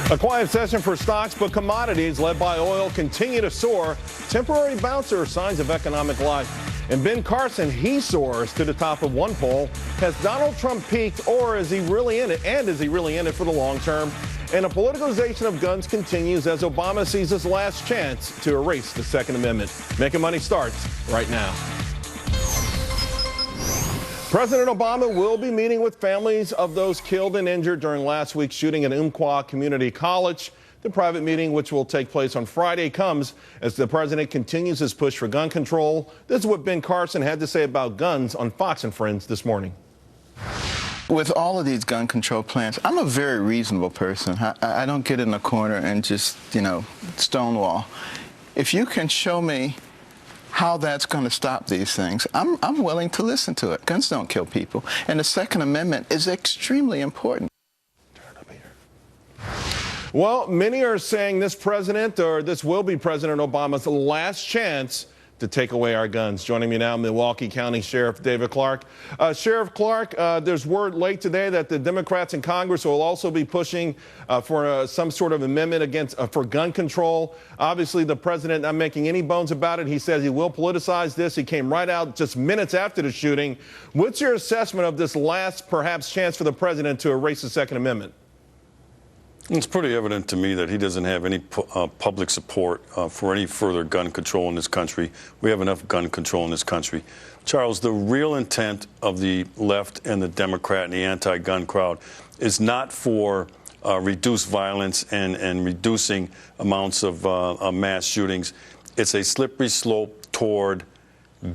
A quiet session for stocks, but commodities led by oil continue to soar. Temporary bouncer, signs of economic life. And Ben Carson, he soars to the top of one poll. Has Donald Trump peaked, or is he really in it? And is he really in it for the long term? And a politicalization of guns continues as Obama sees his last chance to erase the Second Amendment. Making Money starts right now. President Obama will be meeting with families of those killed and injured during last week's shooting at Umpqua Community College. The private meeting, which will take place on Friday, comes as the president continues his push for gun control. This is what Ben Carson had to say about guns on Fox and Friends this morning. With all of these gun control plans, I'm a very reasonable person. I don't get in the corner and just, stonewall. If you can show me how that's going to stop these things, I'm willing to listen to it. Guns don't kill people. And the Second Amendment is extremely important. Well, many are saying this president, or this will be President Obama's last chance to take away our guns. Joining me now, Milwaukee County Sheriff David Clarke. Sheriff Clarke, there's word late today that the Democrats in Congress will also be pushing for some sort of amendment for gun control. Obviously, the president not making any bones about it. He says he will politicize this. He came right out just minutes after the shooting. What's your assessment of this last, perhaps, chance for the president to erase the Second Amendment? It's pretty evident to me that he doesn't have any public support for any further gun control in this country. We have enough gun control in this country. Charles, the real intent of the left and the Democrat and the anti-gun crowd is not for reduced violence and reducing amounts of mass shootings. It's a slippery slope toward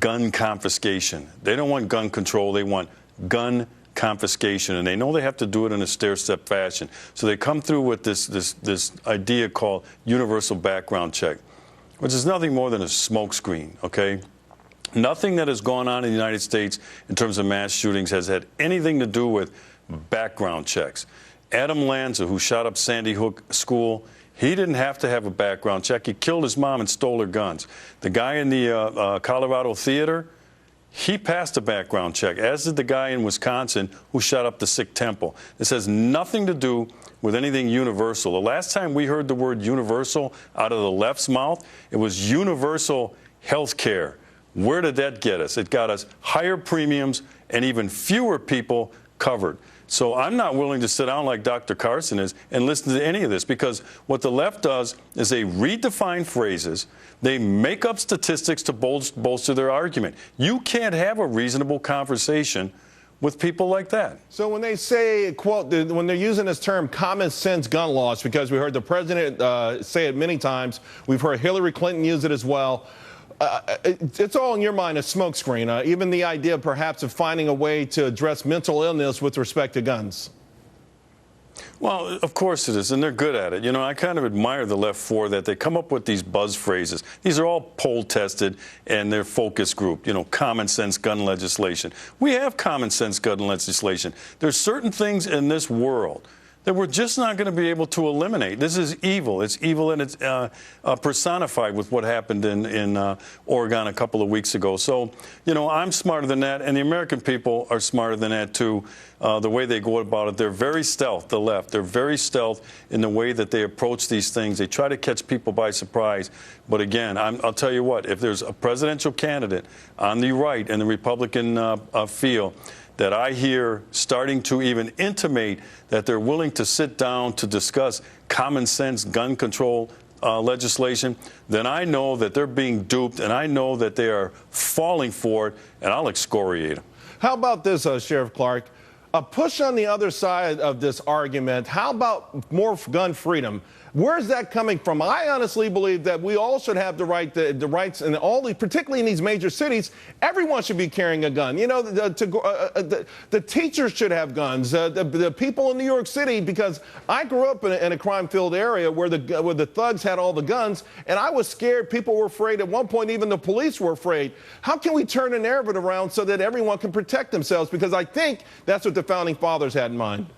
gun confiscation. They don't want gun control. They want gun confiscation, and they know they have to do it in a stair-step fashion. So they come through with this idea called universal background check, which is nothing more than a smokescreen, okay? Nothing that has gone on in the United States in terms of mass shootings has had anything to do with background checks. Adam Lanza, who shot up Sandy Hook School, he didn't have to have a background check. He killed his mom and stole her guns. The guy in the Colorado theater, he passed a background check, as did the guy in Wisconsin who shot up the Sikh temple. This has nothing to do with anything universal. The last time we heard the word universal out of the left's mouth, it was universal health care. Where did that get us? It got us higher premiums and even fewer people covered. So I'm not willing to sit down like Dr. Carson is and listen to any of this, because what the left does is they redefine phrases. They make up statistics to bolster their argument. You can't have a reasonable conversation with people like that. So when they say, quote, when they're using this term common sense gun laws, because we heard the president say it many times, we've heard Hillary Clinton use it as well. It's all in your mind a smokescreen, even the idea perhaps of finding a way to address mental illness with respect to guns. Well, of course it is, and they're good at it. I kind of admire the left for that. They come up with these buzz phrases. These are all poll tested, and they're focus group, common sense gun legislation. We have common sense gun legislation. There's certain things in this world that we're just not going to be able to eliminate. This is evil. It's evil, and it's personified with what happened in Oregon a couple of weeks ago. So, I'm smarter than that, and the American people are smarter than that, too. The way they go about it, they're very stealth, the left. They're very stealth in the way that they approach these things. They try to catch people by surprise. But again, I'll tell you what, if there's a presidential candidate on the right in the Republican field that I hear starting to even intimate that they're willing to sit down to discuss common sense gun control legislation, then I know that they're being duped, and I know that they are falling for it, and I'll excoriate them. How about this, Sheriff Clarke? A push on the other side of this argument. How about more gun freedom? Where's that coming from? I honestly believe that we all should have the rights, and particularly in these major cities, everyone should be carrying a gun. The teachers should have guns. The people in New York City, because I grew up in a crime-filled area where the thugs had all the guns, and I was scared. People were afraid. At one point, even the police were afraid. How can we turn the narrative around so that everyone can protect themselves? Because I think that's what the Founding Fathers had in mind.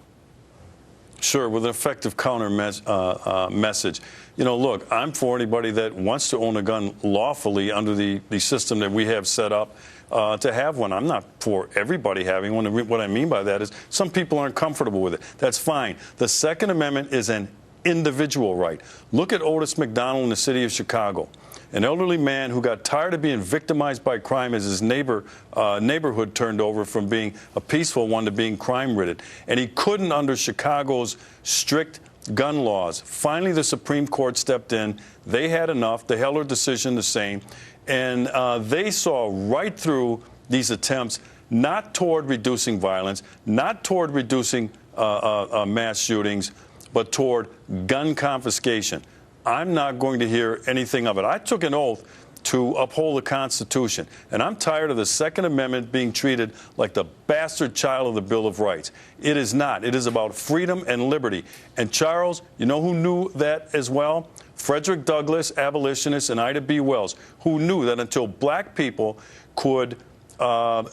Sure, with an effective counter message. Look, I'm for anybody that wants to own a gun lawfully under the system that we have set up to have one. I'm not for everybody having one. What I mean by that is some people aren't comfortable with it. That's fine. The Second Amendment is an individual right. Look at Otis McDonald in the city of Chicago, an elderly man who got tired of being victimized by crime as his neighborhood turned over from being a peaceful one to being crime-ridden. And he couldn't under Chicago's strict gun laws. Finally, the Supreme Court stepped in. They had enough. They held their decision the same. And they saw right through these attempts not toward reducing violence, not toward reducing mass shootings, but toward gun confiscation. I'm not going to hear anything of it. I took an oath to uphold the Constitution, and I'm tired of the Second Amendment being treated like the bastard child of the Bill of Rights. It is not. It is about freedom and liberty. And Charles, you know who knew that as well? Frederick Douglass, abolitionist, and Ida B. Wells, who knew that until black people could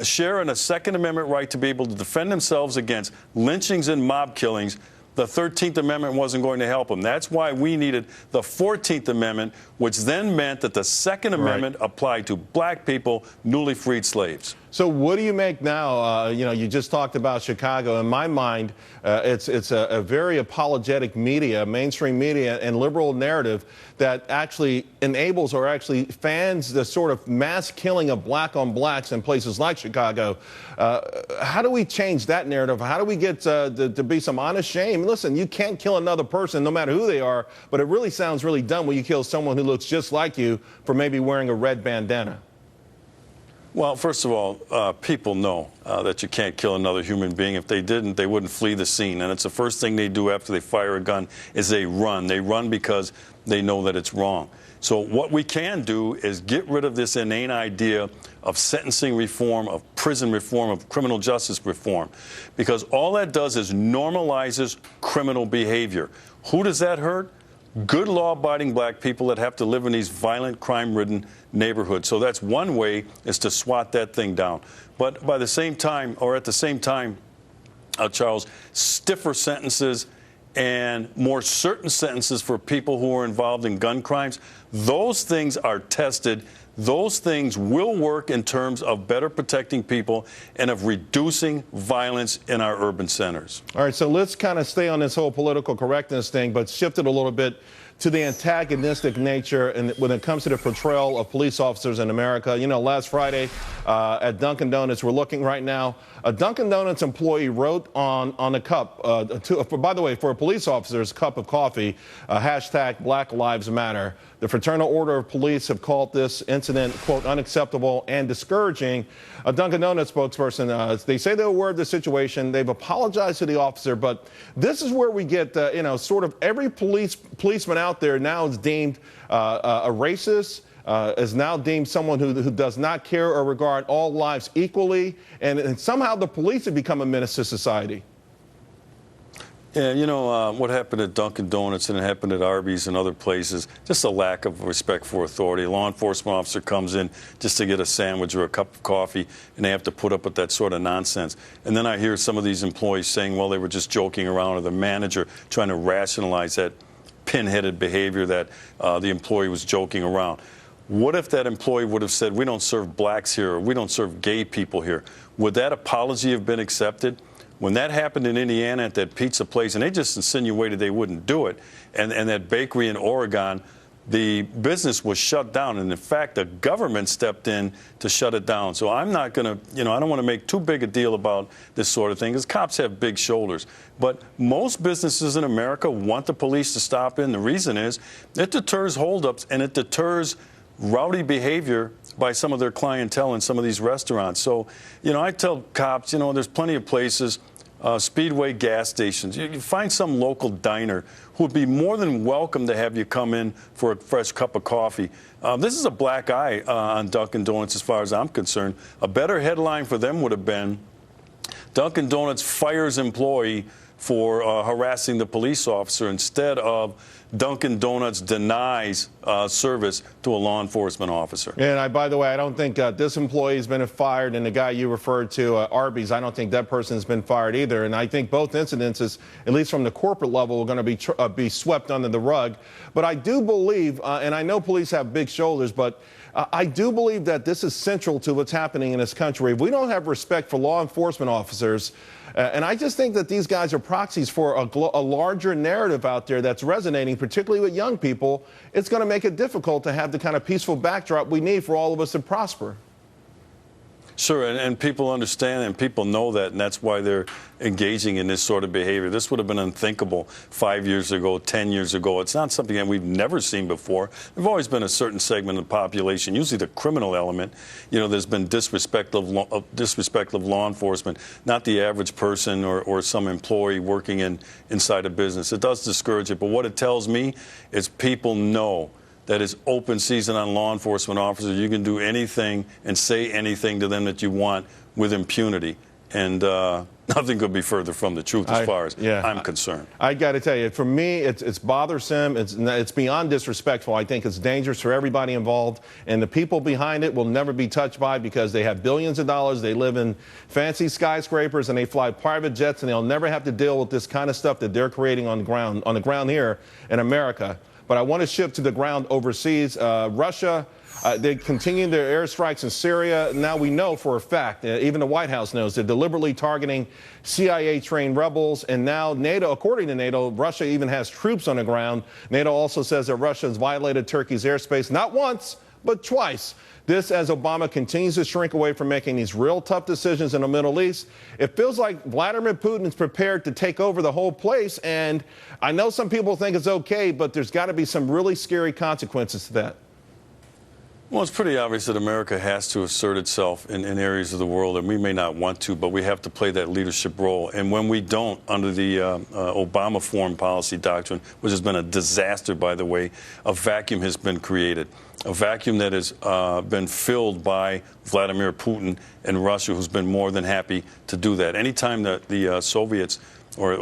share in a Second Amendment right to be able to defend themselves against lynchings and mob killings, the 13th Amendment wasn't going to help them. That's why we needed the 14th Amendment, which then meant that the Second Amendment applied to black people, newly freed slaves. So what do you make now? You just talked about Chicago. In my mind, it's a very apologetic media, mainstream media, and liberal narrative that actually enables or actually fans the sort of mass killing of black on blacks in places like Chicago. How do we change that narrative? How do we get to be some honest shame? Listen, you can't kill another person no matter who they are, but it really sounds really dumb when you kill someone who looks just like you for maybe wearing a red bandana. Well, first of all, people know that you can't kill another human being. If they didn't, they wouldn't flee the scene. And it's the first thing they do after they fire a gun is they run. They run because they know that it's wrong. So what we can do is get rid of this inane idea of sentencing reform, of prison reform, of criminal justice reform, because all that does is normalizes criminal behavior. Who does that hurt? Good law-abiding black people that have to live in these violent, crime-ridden neighborhoods. So that's one way, is to swat that thing down. But by the same time, or at the same time, Charles, stiffer sentences and more certain sentences for people who are involved in gun crimes, those things are tested. Those things will work in terms of better protecting people and of reducing violence in our urban centers. All right, so let's kind of stay on this whole political correctness thing, but shift it a little bit to the antagonistic nature and when it comes to the portrayal of police officers in America. You know, last Friday at Dunkin' Donuts, we're looking right now, a Dunkin' Donuts employee wrote on a cup, by the way, for a police officer's cup of coffee, hashtag Black Lives Matter. The Fraternal Order of Police have called this incident, quote, unacceptable and discouraging. A Dunkin' Donuts spokesperson, they say they're aware of the situation. They've apologized to the officer, but this is where we get, sort of every policeman out there now is deemed a racist, is now deemed someone who does not care or regard all lives equally, and somehow the police have become a menace to society. Yeah, you know, what happened at Dunkin' Donuts and it happened at Arby's and other places, just a lack of respect for authority. A law enforcement officer comes in just to get a sandwich or a cup of coffee, and they have to put up with that sort of nonsense. And then I hear some of these employees saying, well, they were just joking around, or the manager trying to rationalize that pin-headed behavior that the employee was joking around. What if that employee would have said, we don't serve blacks here, or we don't serve gay people here? Would that apology have been accepted? When that happened in Indiana at that pizza place, and they just insinuated they wouldn't do it, and that bakery in Oregon, the business was shut down. And in fact, the government stepped in to shut it down. So I'm not going to, I don't want to make too big a deal about this sort of thing, because cops have big shoulders. But most businesses in America want the police to stop in. The reason is it deters holdups and it deters rowdy behavior by some of their clientele in some of these restaurants. So, I tell cops, there's plenty of places, Speedway gas stations. You find some local diner who would be more than welcome to have you come in for a fresh cup of coffee. This is a black eye on Dunkin' Donuts as far as I'm concerned. A better headline for them would have been, Dunkin' Donuts fires employee for harassing the police officer, instead of Dunkin' Donuts denies service to a law enforcement officer. And by the way, I don't think this employee has been fired, and the guy you referred to, Arby's, I don't think that person has been fired either. And I think both incidences, at least from the corporate level, are going to be swept under the rug. But I do believe, and I know police have big shoulders, but I do believe that this is central to what's happening in this country. If we don't have respect for law enforcement officers, And I just think that these guys are proxies for a larger narrative out there that's resonating, particularly with young people. It's going to make it difficult to have the kind of peaceful backdrop we need for all of us to prosper. Sure, and people understand and people know that, and that's why they're engaging in this sort of behavior. This would have been unthinkable 5 years ago, 10 years ago. It's not something that we've never seen before. There's always been a certain segment of the population, usually the criminal element. You know, there's been disrespect of law enforcement, not the average person or some employee working inside a business. It does discourage it, but what it tells me is people know that is open season on law enforcement officers. You can do anything and say anything to them that you want with impunity. And nothing could be further from the truth as far as I'm concerned. I got to tell you, for me, it's bothersome. It's beyond disrespectful. I think it's dangerous for everybody involved. And the people behind it will never be touched by because they have billions of dollars. They live in fancy skyscrapers and they fly private jets, and they'll never have to deal with this kind of stuff that they're creating on the ground here in America. But I want to shift to the ground overseas. Russia, they continue their airstrikes in Syria. Now we know for a fact, even the White House knows, they're deliberately targeting CIA-trained rebels. And now NATO, according to NATO, Russia even has troops on the ground. NATO also says that Russia has violated Turkey's airspace not once, but twice. This as Obama continues to shrink away from making these real tough decisions in the Middle East. It feels like Vladimir Putin is prepared to take over the whole place. And I know some people think it's okay, but there's got to be some really scary consequences to that. Well, it's pretty obvious that America has to assert itself in areas of the world, and we may not want to, but we have to play that leadership role. And when we don't, under the Obama foreign policy doctrine, which has been a disaster, by the way, a vacuum has been created, a vacuum that has been filled by Vladimir Putin and Russia, who's been more than happy to do that. Anytime the Soviets or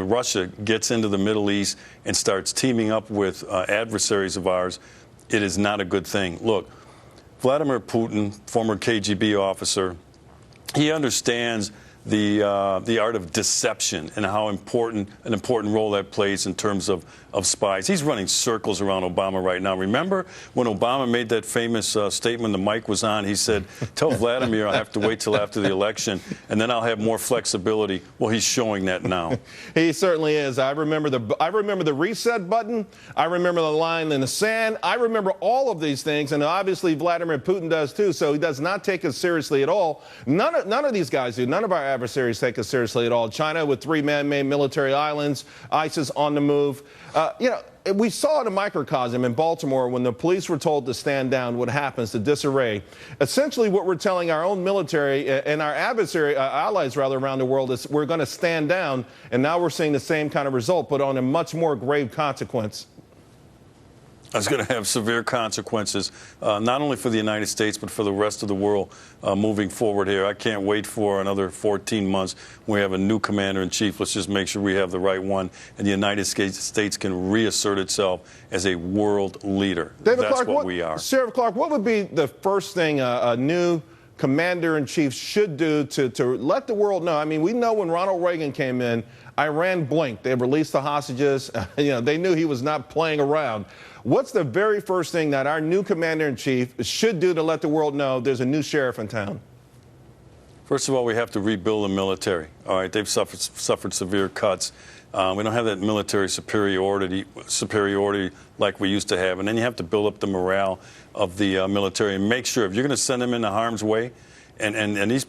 Russia gets into the Middle East and starts teaming up with adversaries of ours, it is not a good thing. Look, Vladimir Putin, former KGB officer, he understands the art of deception and how an important role that plays in terms of spies. He's running circles around Obama right now. Remember when Obama made that famous statement, the mic was on, he said, tell Vladimir I'll have to wait till after the election and then I'll have more flexibility. Well, he's showing that now. He certainly is. I remember the reset button. I remember the line in the sand. I remember all of these things, and obviously Vladimir Putin does too, so he does not take us seriously at all. None of these guys do. None of our adversaries take us seriously at all. China with 3 man-made military islands, ISIS on the move. We saw in a microcosm in Baltimore when the police were told to stand down what happens to disarray. Essentially what we're telling our own military and our allies around the world is we're going to stand down, and now we're seeing the same kind of result, but on a much more grave consequence. It's going to have severe consequences, not only for the United States, but for the rest of the world moving forward here. I can't wait for another 14 months when we have a new commander-in-chief. Let's just make sure we have the right one, and the United States can reassert itself as a world leader. David That's Clark, what we are. Sheriff Clark, what would be the first thing a new commander-in-chief should do to let the world know? I mean, we know when Ronald Reagan came in, Iran blinked. They released the hostages. They knew he was not playing around. What's the very first thing that our new commander-in-chief should do to let the world know there's a new sheriff in town? First of all, we have to rebuild the military. All right, they've suffered severe cuts. We don't have that military superiority like we used to have. And then you have to build up the morale of the military and make sure if you're going to send them into harm's way, and these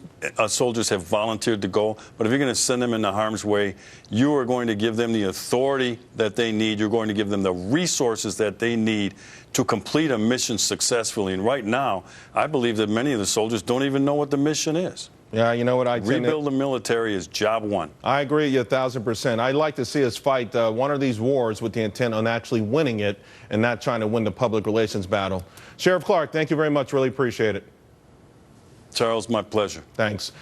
soldiers have volunteered to go, but if you're going to send them into harm's way, you are going to give them the authority that they need. You're going to give them the resources that they need to complete a mission successfully. And right now, I believe that many of the soldiers don't even know what the mission is. Yeah, you know what? Rebuild the military is job one. I agree with you 1,000%. I'd like to see us fight one of these wars with the intent on actually winning it and not trying to win the public relations battle. Sheriff Clark, thank you very much. Really appreciate it. Charles, my pleasure. Thanks.